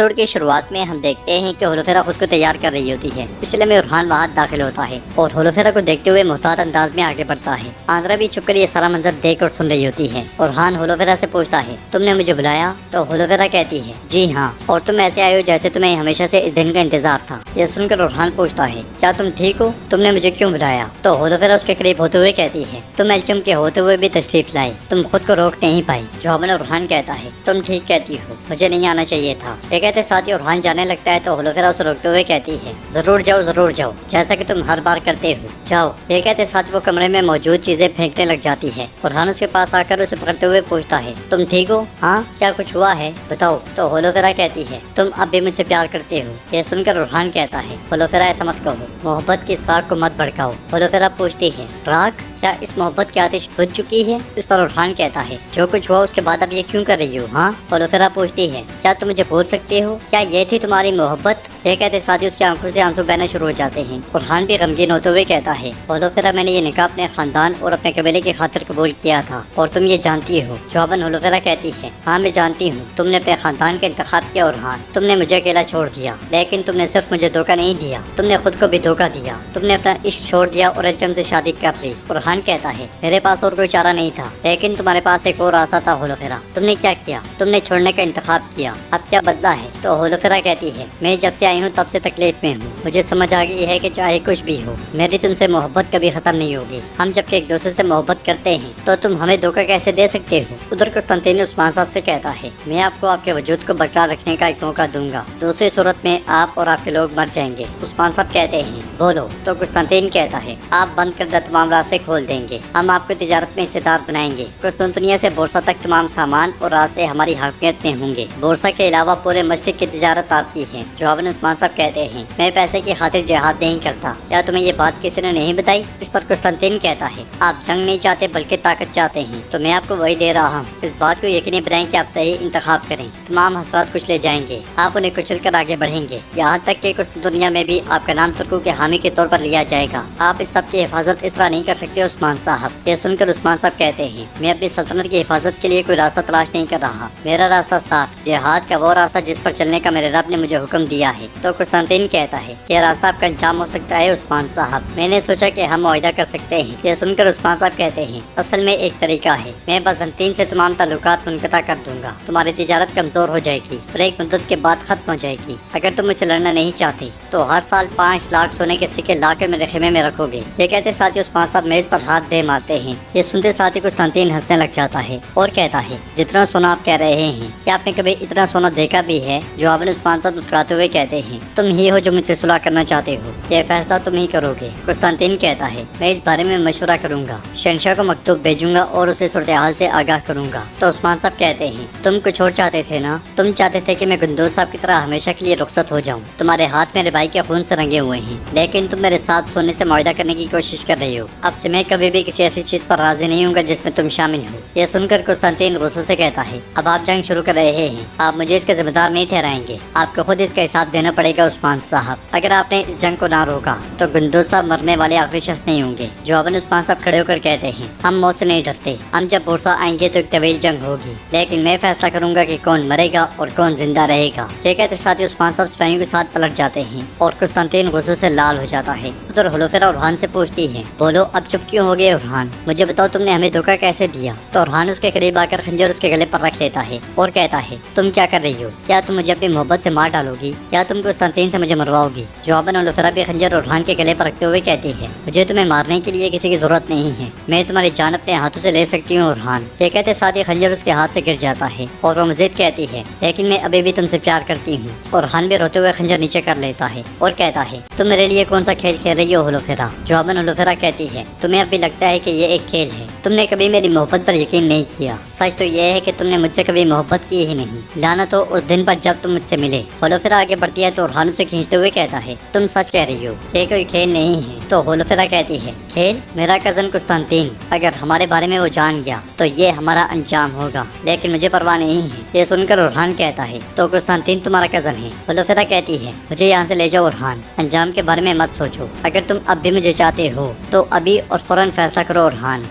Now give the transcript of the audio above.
Episode کی شروعات میں ہم دیکھتے ہیں کہ ہولوفیرا خود کو تیار کر رہی ہوتی ہے، اس لیے میں ارحان وہاں داخل ہوتا ہے اور ہولوفیرا کو دیکھتے ہوئے محتاط انداز میں آگے بڑھتا ہے۔ آندرا بھی چھپ کر یہ سارا منظر دیکھ اور سن رہی ہوتی ہے۔ ارحان ہولوفیرا سے پوچھتا ہے، تم نے مجھے بلایا؟ تو ہولوفیرا کہتی ہے، جی ہاں، اور تم ایسے آئے ہو جیسے تمہیں ہمیشہ سے اس دن کا انتظار تھا۔ یہ سن کر ارحان پوچھتا ہے، کیا تم ٹھیک ہو؟ تم نے مجھے کیوں بلایا؟ تو ہولوفیرا اس کے قریب ہوتے ہوئے کہتی ہے، تم ایلچم کے ہوتے ہوئے بھی تشریف لائے، تم خود کو روک نہیں پائی۔ جواباً ارحان کہتا ہے، تم ٹھیک کہتی ہو، مجھے نہیں آنا چاہیے تھا۔ یہ کہتے ساتھ ہی ارحان جانے لگتا ہے تو ہولوفیرا اسے روکتے ہوئے کہتی ہے، ضرور جاؤ، جیسا کہ تم ہر بار کرتے ہو، جاؤ۔ یہ کہتے ساتھ وہ کمرے میں موجود چیزیں پھینکنے لگ جاتی ہے۔ ارحان اس کے پاس آ کر اسے پکڑتے ہوئے پوچھتا ہے، تم ٹھیک ہو؟ ہاں، کیا کچھ ہوا ہے؟ بتاؤ۔ تو ہولوفیرا کہتی ہے، تم اب بھی مجھ سے پیار کرتے ہو۔ یہ سن کر ارحان کہتا ہے، ہولوفیرا ایسا مت کہو، محبت کی اس راگ کو مت بھڑکاؤ۔ ہولوفیرا پوچھتی ہے، راگ؟ کیا اس محبت کی آتش بجھ چکی ہے؟ اس پر ارحان کہتا ہے، جو کچھ ہوا اس کے بعد اب یہ کیوں کر رہی ہو؟ ہاں۔ ہولوفیرا پوچھتی ہے، کیا تم مجھے بھول سکتے ہو؟ کیا یہ تھی تمہاری محبت؟ یہ کہتے ساتھ ہی اس کی آنکھوں سے آنسو بہنا شروع ہو جاتے ہیں۔ ارحان بھی غمگین ہوتے ہوئے کہتا ہے، ہولوفیرا میں نے یہ نکاح اپنے خاندان اور اپنے قبیلے کی خاطر قبول کیا تھا اور تم یہ جانتی ہو۔ جواباً ہولوفیرا کہتی ہے، ہاں میں جانتی ہوں، تم نے اپنے خاندان کا انتخاب کیا ارحان، تم نے مجھے اکیلا چھوڑ دیا، لیکن تم نے صرف مجھے دھوکہ نہیں دیا، تم نے خود کو بھی دھوکہ دیا، تم نے اپنا عشق چھوڑ دیا اور ایلچم سے شادی کر لی۔ ارحان کہتا ہے، میرے پاس اور کوئی چارہ نہیں تھا، لیکن تمہارے پاس ایک اور راستہ تھا ہولوفیرا، تم نے کیا کیا؟ تم نے چھوڑنے کا انتخاب کیا، اب کیا بدلا ہے؟ تو ہولوفیرا کہتی ہے، میں جب سے آئی ہوں تب سے تکلیف میں ہوں، مجھے سمجھ آ گئی ہے کہ چاہے کچھ بھی ہو، میری تم سے محبت کبھی ختم نہیں ہوگی۔ ہم جب کہ ایک دوسرے سے محبت کرتے ہیں تو تم ہمیں دھوکہ کیسے دے سکتے ہو؟ ادھر قسطنطین عثمان صاحب سے کہتا ہے، میں آپ کو آپ کے وجود کو برقرار رکھنے کا ایک موقع دوں گا، دوسری صورت میں آپ اور آپ کے لوگ مر جائیں گے۔ عثمان صاحب کہتے ہیں، بولو۔ تو قسطنطین کہتا ہے، آپ بند کردہ تمام راستے کھول دیں گے، ہم آپ کو تجارت میں حصے دار بنائیں گے، قسطنطنیہ سے بورصہ تک تمام سامان اور راستے ہماری حاکمیت میں ہوں گے، بورصہ کے علاوہ پورے مشرق کی تجارت آپ کی ہے۔ جواباً عثمان صاحب کہتے ہیں، میں پیسے کی خاطر جہاد نہیں کرتا، کیا تمہیں یہ بات کسی نے نہیں بتائی؟ اس پر قسطنطین کہتا ہے، آپ جنگ نہیں چاہتے بلکہ طاقت چاہتے ہیں، تو میں آپ کو وہی دے رہا ہوں، اس بات کو یقینی بنائیں کہ آپ صحیح انتخاب کریں، تمام حسرات کچھ لے جائیں گے، آپ انہیں کچل کر آگے بڑھیں گے، یہاں تک کہ قسطنطنیہ میں بھی آپ کا نام ترکوں کے حامی کے طور پر لیا جائے گا، آپ اس سب کی حفاظت اس طرح نہیں کر سکتے عثمان صاحب۔ یہ سن کر عثمان صاحب کہتے ہیں، میں اپنی سلطنت کی حفاظت کے لیے کوئی راستہ تلاش نہیں کر رہا، میرا راستہ صاف، جہاد کا وہ راستہ جس پر چلنے کا میرے رب نے مجھے حکم دیا ہے۔ تو قسطنطین کہتا ہے، یہ راستہ آپ کا انجام ہو سکتا ہے عثمان صاحب، میں نے سوچا کہ ہم معاہدہ کر سکتے ہیں۔ یہ سن کر عثمان صاحب کہتے ہیں، اصل میں ایک طریقہ ہے، میں بازنطین سے تمام تعلقات منقطع کر دوں گا، تمہاری تجارت کمزور ہو جائے گی اور ایک مدت کے بعد ختم ہو جائے گی، اگر تم مجھ سے لڑنا نہیں چاہتے تو ہر سال 5 لاکھ سونے کے سکے لا کر میرے خیمے میں رکھو گے۔ یہ کہتے ساتھ ہی عثمان صاحب میز پر ہاتھ دے مارتے ہیں۔ یہ سنتے ساتھ ہی قسطنطین ہنسنے لگ جاتا ہے اور کہتا ہے، جتنا سونا آپ کہہ رہے ہیں، کیا آپ نے کبھی اتنا سونا دیکھا بھی ہے؟ جواباً عثمان صاحب مسکراتے ہوئے کہتے ہیں، تم ہی ہو جو مجھ سے صلح کرنا چاہتے ہو، یہ فیصلہ تم ہی کرو گے۔ قسطنطین کہتا ہے، میں اس بارے میں مشورہ کروں گا، شہنشاہ کو مکتوب بھیجوں گا اور اسے صورتحال سے آگاہ کروں گا۔ تو عثمان صاحب کہتے ہیں، تم کچھ اور چاہتے تھے نا، تم چاہتے تھے کہ میں گندوز صاحب کی طرح ہمیشہ کے لیے رخصت ہو جاؤں، تمہارے ہاتھ میرے بھائی کے خون سے رنگے ہوئے ہیں، لیکن تم میرے ساتھ سونے سے معاہدہ کرنے کی کوشش کر رہی ہو، اب سے میں کبھی بھی کسی ایسی چیز پر راضی نہیں ہوں گا جس میں تم شامل ہو۔ یہ سن کر قسطنطین غصے سے کہتا ہے، اب آپ جنگ شروع کر رہے ہیں، آپ مجھے اس کے ذمہ دار نہیں ٹھہرائیں گے، آپ کو خود اس کا حساب دینا پڑے گا عثمان صاحب، اگر آپ نے اس جنگ کو نہ روکا تو گندوز صاحب مرنے والے آخری شخص نہیں ہوں گے۔ جواباً عثمان صاحب کھڑے ہو کر کہتے ہیں، ہم موت سے نہیں ڈرتے، ہم جب بورصہ آئیں گے تو ایک طویل جنگ ہوگی، لیکن میں فیصلہ کروں گا کہ کون مرے گا اور کون زندہ رہے گا۔ یہ کہتے ساتھ ہی عثمان صاحب سپاہیوں کے ساتھ پلٹ جاتے ہیں اور قسطنطین غصے سے لال ہو جاتا ہے۔ ادھر ہولوفیرا ارحان سے پوچھتی ہے، بولو اب چپ کیوں ہو گئے ارحان، مجھے بتاؤ تم نے ہمیں دھوکہ کیسے دیا؟ تو ارحان اس کے قریب آ کر خنجر اس کے گلے پر رکھ لیتا ہے اور کہتا ہے، تم کیا کر رہی ہو؟ کیا تم مجھے اپنی محبت سے مار ڈالو گی؟ کیا تم قسطنطین سے مجھے مرواؤ گی؟ جواباً ہولوفیرا بھی خنجر ارحان کے گلے پر رکھتے ہوئے کہتی ہے، مجھے تمہیں مارنے کے لیے کسی کی ضرورت نہیں ہے، میں تمہاری جان اپنے ہاتھوں سے لے سکتی ہوں ارحان۔ یہ کہتے ساتھ ہی خنجر اس کے ہاتھ سے گر جاتا ہے اور وہ مزید کہتی ہے، لیکن میں ابھی بھی تم سے پیار کرتی ہوں۔ اور ارحان بھی روتے ہوئے خنجر نیچے کر لیتا ہے اور کہتا ہے، تم میرے لیے کون سا کھیل کھیل رہی ہو ہولوفیرا؟ جواباً ہولوفیرا کہتی ہے، تمہیں اب بھی لگتا ہے کہ یہ ایک کھیل ہے، تم نے کبھی میری محبت پر یقین نہیں کیا، سچ تو یہ ہے کہ تم نے مجھ سے کبھی محبت کی ہی نہیں، لعنت ہو اس دن پر جب تم مجھ سے ملے۔ ہولوفیرا آگے بڑھتی ہے تو ارحان سے کھینچتے ہوئے کہتا ہے، تم سچ کہہ رہی ہو، یہ کوئی کھیل نہیں ہے۔ تو ہولوفیرا کہتی ہے، کھیل؟ میرا کزن قسطنطین اگر ہمارے بارے میں وہ جان گیا تو یہ ہمارا انجام ہوگا، لیکن مجھے پرواہ نہیں ہے۔ یہ سن کر ارحان کہتا ہے، تو قسطنطین تمہارا کزن ہے؟ ہولوفیرا کہتی ہے، مجھے یہاں سے لے جاؤ ارحان، انجام کے بارے میں مت سوچو، اگر تم اب بھی مجھے چاہتے ہو تو ابھی اور فوراً فیصلہ کرو ارحان۔